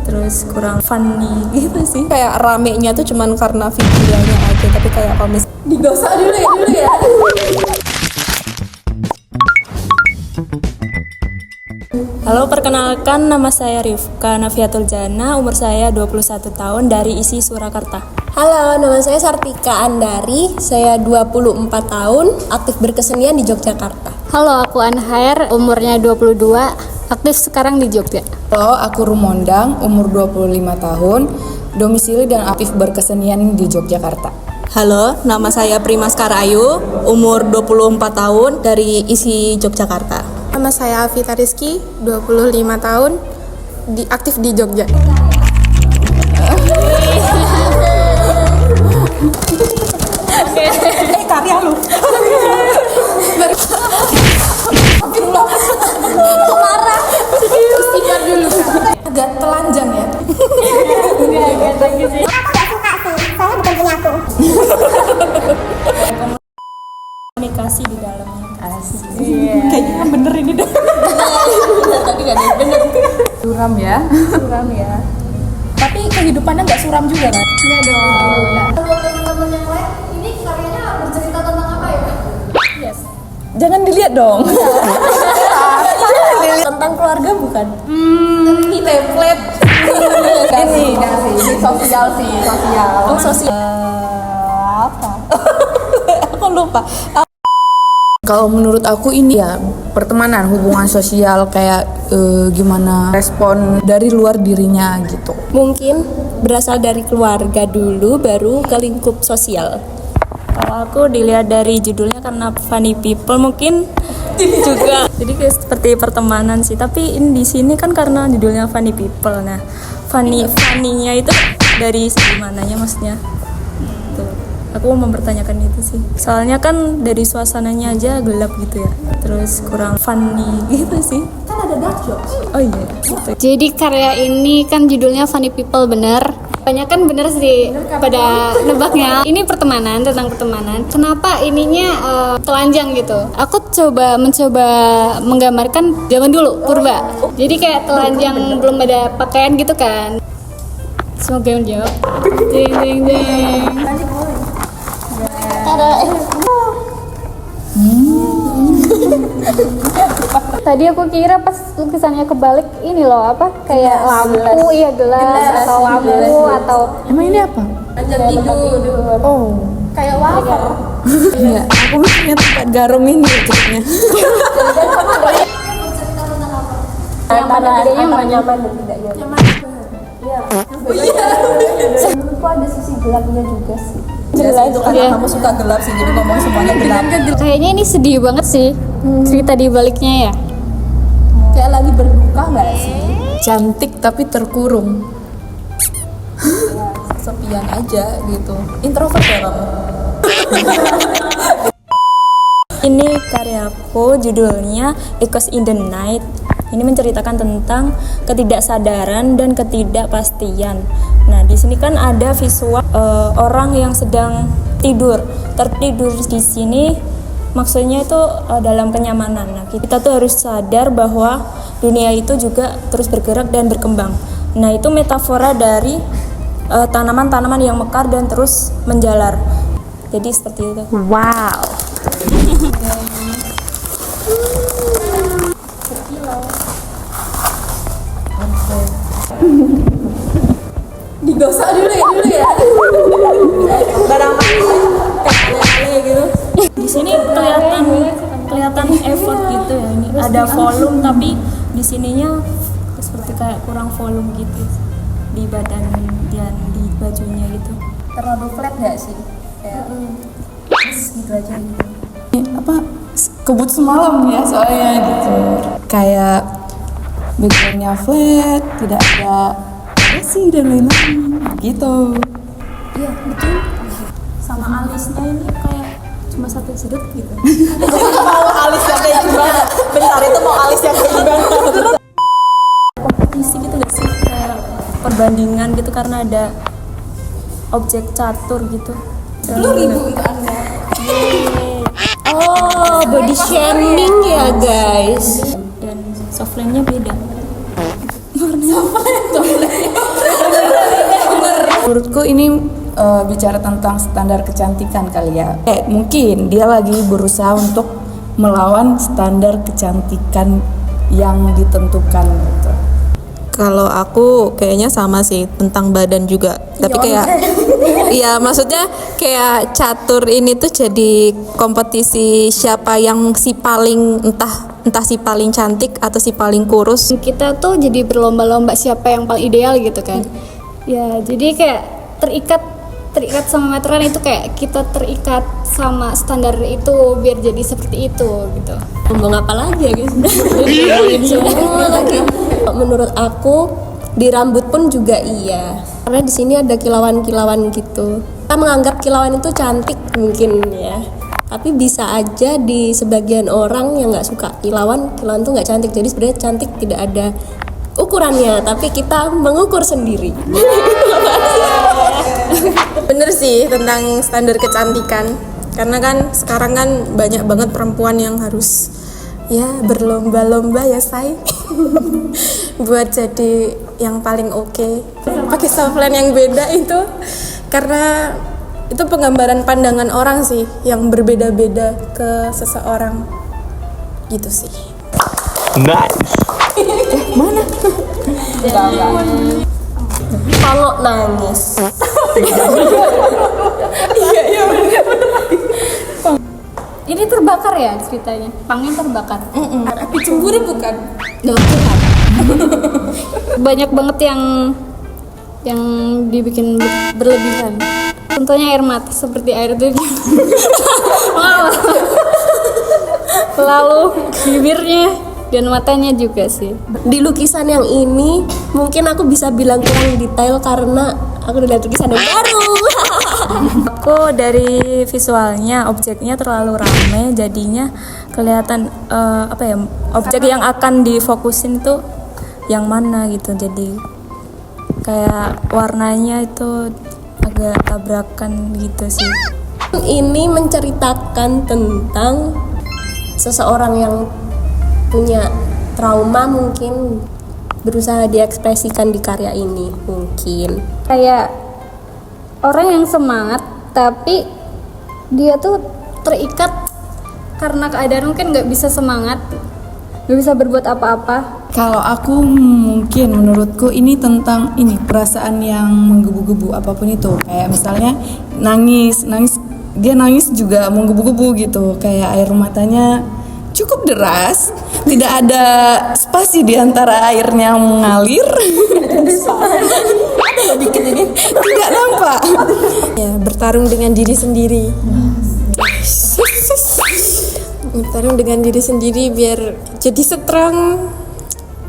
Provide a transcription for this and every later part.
terus kurang funny gitu sih. Kayak ramenya tuh cuman karena videonya aja, tapi kayak komis Digosok dulu ya. Halo, perkenalkan nama saya Rifka Nafiatul Jana, umur saya 21 tahun dari ISI Surakarta. Halo, nama saya Sartika Andari, saya 24 tahun, aktif berkesenian di Yogyakarta. Halo, aku Anhair, umurnya 22, aktif sekarang di Jogja. Halo, aku Rumondang, umur 25 tahun, domisili dan aktif berkesenian di Yogyakarta. Halo, nama saya Primas Karayu, umur 24 tahun dari ISI Yogyakarta. Nama saya Alvita Rizky, 25 tahun, aktif di Jogja. Karya lu. Marah. Istighfar dulu. Agak telanjang ya. Saya bukan punya aku. Komunikasi di dalamnya. Kayaknya bener ini dong. Tapi gak ada bener. Suram ya. Tapi kehidupannya nggak suram juga kan? Enggak dong. Kalau teman-teman yang lain, ini karyanya bercerita tentang apa ya? Jangan dilihat dong. Tentang keluarga bukan? Ini template. Ini sosial sih, sosial. Oh, sosial. Apa? Aku lupa. Kalau menurut aku ini ya pertemanan, hubungan sosial kayak gimana respon dari luar dirinya gitu. Mungkin berasal dari keluarga dulu, baru ke lingkup sosial. Kalau aku dilihat dari judulnya karena funny people mungkin juga. Jadi kayak seperti pertemanan sih. Tapi ini di sini kan karena judulnya funny people. Nah, funny-nya itu dari segi mananya maksudnya? Tuh. Aku mempertanyakan itu sih. Soalnya kan dari suasananya aja gelap gitu ya. Terus kurang funny gitu sih. Kan ada dark jokes. Oh iya, gitu. Jadi karya ini kan judulnya Funny People, bener? Banyak kan bener sih pada nebaknya. Ini pertemanan, tentang pertemanan. Kenapa ininya telanjang gitu? Aku mencoba menggambarkan zaman dulu, purba. Jadi kayak telanjang, belum ada pakaian gitu kan. Semoga yang jawab. Ding ding ding. Tadi aku kira pas lukisannya kebalik ini loh, apa kayak lampu, iya gelas atau lampu atau Emang ini apa? Anjir tidur. Oh, Kayak wafer. iya. Aku mikirnya tempat garam ini maksudnya. antara bedanya mana? Nyaman dan tidak nyaman. Menurutku ada sisi gelapnya juga sih. Jelas itu karena Iya. kamu suka gelap sih, jadi ngomong semuanya gelap. Kayaknya ini sedih banget sih cerita di baliknya ya. Kayak lagi berduka nggak sih? Cantik tapi terkurung. Sepian aja gitu. Introvert ya kamu? Ini karyaku, judulnya Echoes in the Night. Ini menceritakan tentang ketidaksadaran dan ketidakpastian. Nah, di sini kan ada visual orang yang sedang tertidur di sini. Maksudnya itu dalam kenyamanan. Nah, kita tuh harus sadar bahwa dunia itu juga terus bergerak dan berkembang. Nah, itu metafora dari tanaman-tanaman yang mekar dan terus menjalar. Jadi seperti itu. Wow. Digosok dulu ya. Barang kayak gitu. Di sini kelihatan effort gitu ya. Ini ada volume tapi di sininya seperti kayak kurang volume gitu di badan dan di bajunya gitu. Terlalu flat nggak sih? Kayak gitu aja gitu. Apa kebut semalam ya soalnya gitu. Kayak backgroundnya flat, tidak ada variasi dan lain-lain gitu. Iya, betul. Sama alisnya ini kayak cuma satu sudut gitu. Mau alis yang kayak gimana? Bentar, itu mau alis yang kayak gimana? Kompetisi gitu gak sih? Kayak perbandingan gitu karena ada objek catur gitu. Lu ibu itu Anda. Oh, body shaming ya guys. Dan softline-nya beda. Softline. Menurutku ini bicara tentang standar kecantikan kali ya. Mungkin dia lagi berusaha untuk melawan standar kecantikan yang ditentukan gitu. Kalau aku kayaknya sama sih tentang badan juga. Tapi kayak iya maksudnya kayak catur ini tuh jadi kompetisi siapa yang si paling entah si paling cantik atau si paling kurus. Kita tuh jadi berlomba-lomba siapa yang paling ideal gitu kan. Ya, jadi kayak terikat sama meteran itu, kayak kita terikat sama standar itu biar jadi seperti itu gitu. Ngomong apa lagi ya guys? Semua lagi. Menurut aku di rambut pun juga iya. Karena di sini ada kilauan-kilauan gitu. Kita menganggap kilauan itu cantik mungkin ya. Tapi bisa aja di sebagian orang yang nggak suka kilauan tuh nggak cantik. Jadi sebenarnya cantik tidak ada ukurannya, tapi kita mengukur sendiri. Bener sih tentang standar kecantikan. Karena kan sekarang kan banyak banget perempuan yang harus ya berlomba-lomba ya say buat jadi yang paling oke. Pakai softline yang beda itu karena itu penggambaran pandangan orang sih yang berbeda-beda ke seseorang gitu sih. Nice. Kalau nangis Ini terbakar ya ceritanya, pangnya terbakar. Api cemburu bukan? Banyak banget yang dibikin berlebihan. Contohnya air mata, seperti air tuh. Lalu bibirnya dan matanya juga sih. di lukisan yang ini mungkin aku bisa bilang kurang detail karena aku udah lihat lukisan yang baru. Aku dari visualnya objeknya terlalu ramai, jadinya kelihatan objek yang akan difokusin tuh yang mana gitu. Jadi kayak warnanya itu agak tabrakan gitu sih. Ini menceritakan tentang seseorang yang punya trauma, mungkin berusaha diekspresikan di karya ini mungkin. Kayak orang yang semangat tapi dia tuh terikat karena keadaan, mungkin nggak bisa semangat, nggak bisa berbuat apa-apa. Kalau aku mungkin menurutku ini tentang perasaan yang menggebu-gebu apapun itu. Kayak misalnya nangis dia nangis juga menggebu-gebu gitu. Kayak air matanya cukup deras, tidak ada spasi di antara airnya yang mengalir. Tidak nampak. Ya, bertarung dengan diri sendiri. Bertarung dengan diri sendiri biar jadi strong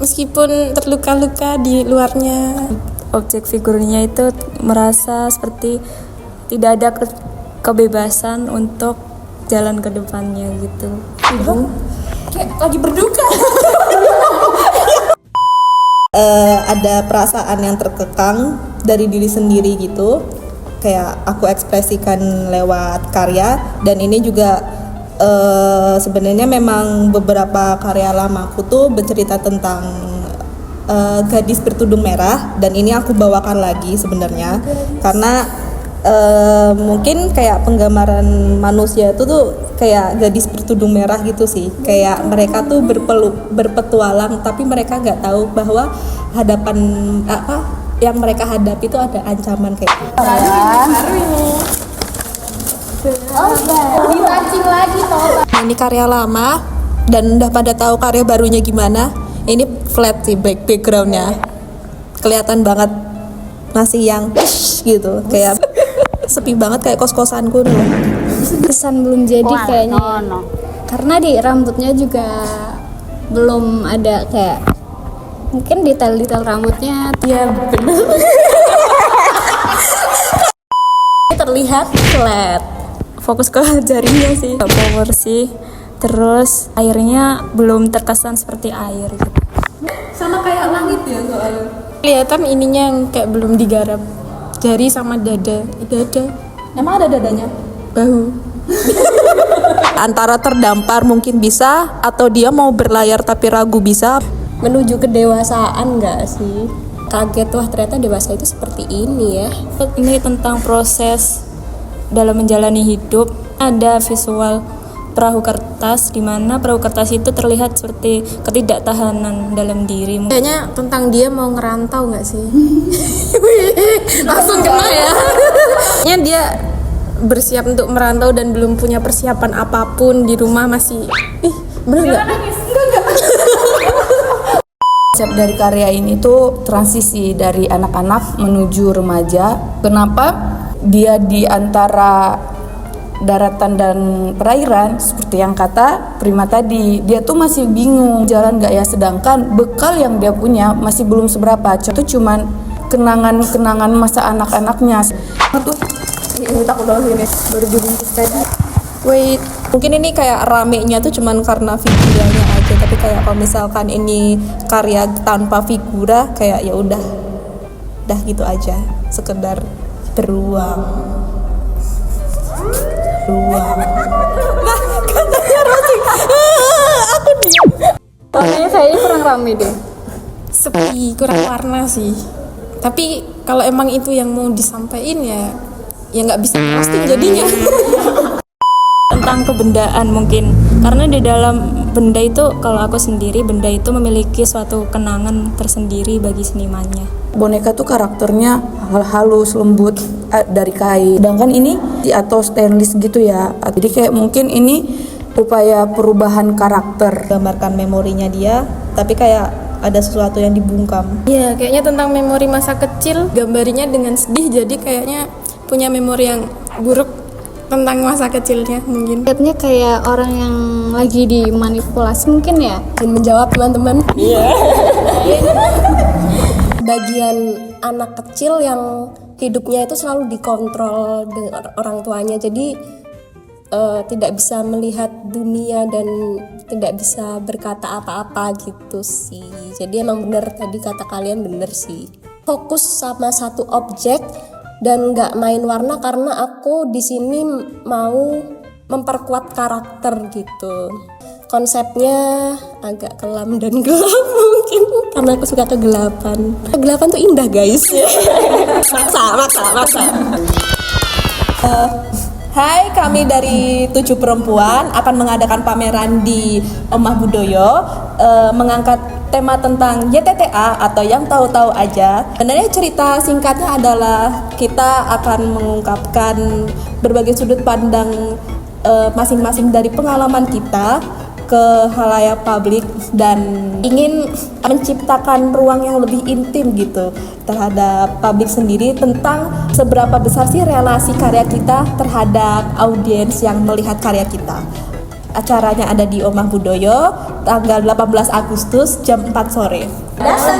meskipun terluka-luka di luarnya. Objek figurnya itu merasa seperti tidak ada kebebasan untuk jalan ke depannya gitu. Lagi berduka. Ada perasaan yang terkekang dari diri sendiri gitu, kayak aku ekspresikan lewat karya. Dan ini juga sebenarnya memang beberapa karya lamaku tuh bercerita tentang gadis bertudung merah, dan ini aku bawakan lagi sebenarnya karena mungkin kayak penggambaran manusia itu tuh kayak gadis bertudung merah gitu sih. Kayak mereka tuh berpetualang tapi mereka nggak tahu bahwa hadapan yang mereka hadapi itu ada ancaman kayak gitu. Dipancing lagi toh. Nah, ini karya lama dan udah pada tahu karya barunya gimana. Ini flat sih backgroundnya, kelihatan banget masih yang gitu, kayak sepi banget kayak kos-kosanku dulu. Kesan belum jadi kayaknya. Karena di rambutnya juga belum ada kayak mungkin detail-detail rambutnya. Ya benar. Terlihat flat. Fokus ke jarinya sih, ke power sih. Terus airnya belum terkesan seperti air gitu. Sama kayak langit ya soalnya. Kelihatan ininya yang kayak belum digarap. Jari sama dada. Emang ada dadanya? Bahu. Antara terdampar mungkin bisa, atau dia mau berlayar tapi ragu bisa. Menuju kedewasaan nggak sih? kaget, wah ternyata dewasa itu seperti ini ya. Ini tentang proses dalam menjalani hidup. Ada visual perahu kertas, di mana perahu kertas itu terlihat seperti ketidaktahanan dalam diri. Kayaknya tentang dia mau ngerantau nggak sih? Langsung kena ya. Kayaknya dia bersiap untuk merantau dan belum punya persiapan apapun, di rumah masih bener nggak? Konsep dari karya ini tuh transisi dari anak-anak menuju remaja. Kenapa dia di antara daratan dan perairan, seperti yang kata Prima tadi, dia tuh masih bingung jalan nggak ya, sedangkan bekal yang dia punya masih belum seberapa. Itu cuman kenangan-kenangan masa anak-anaknya. Ini takut banget ini baru dibungkus tadi. Wait, mungkin ini kayak ramenya tuh cuman karena figuranya aja, tapi kayak kalau misalkan ini karya tanpa figura kayak ya udah gitu aja, sekedar beruang. Nah, katanya Rosi. Aku diam. Warnanya kayaknya kurang rame deh. Sepi, kurang warna sih. Tapi kalau emang itu yang mau disampaikan ya nggak bisa posting jadinya. Tentang kebendaan mungkin, karena di dalam benda itu, kalau aku sendiri, benda itu memiliki suatu kenangan tersendiri bagi senimannya. Boneka tuh karakternya halus, lembut dari kain. Sedangkan ini atau stainless gitu ya. Jadi kayak mungkin ini upaya perubahan karakter. Gambarkan memorinya dia, tapi kayak ada sesuatu yang dibungkam. Iya, kayaknya tentang memori masa kecil, gambarinya dengan sedih, jadi kayaknya punya memori yang buruk tentang masa kecilnya mungkin. Lihatnya kayak orang yang lagi dimanipulasi mungkin ya. Dan menjawab teman-teman. Bagian anak kecil yang hidupnya itu selalu dikontrol dengan orang tuanya, jadi tidak bisa melihat dunia dan tidak bisa berkata apa-apa gitu sih. Jadi emang bener tadi kata kalian, bener sih. Fokus sama satu objek dan nggak main warna, karena aku di sini mau memperkuat karakter gitu. Konsepnya agak kelam dan gelap mungkin karena aku suka kegelapan. Kegelapan tuh indah guys. maksa. Hai, kami dari 7 perempuan akan mengadakan pameran di Omah Budoyo, mengangkat tema tentang YTTA atau yang tahu-tahu aja. Sebenarnya cerita singkatnya adalah kita akan mengungkapkan berbagai sudut pandang masing-masing dari pengalaman kita ke halayak publik dan ingin menciptakan ruang yang lebih intim gitu terhadap publik sendiri, tentang seberapa besar sih relasi karya kita terhadap audiens yang melihat karya kita. Acaranya ada di Omah Budoyo tanggal 18 Agustus jam 4 sore. Jangan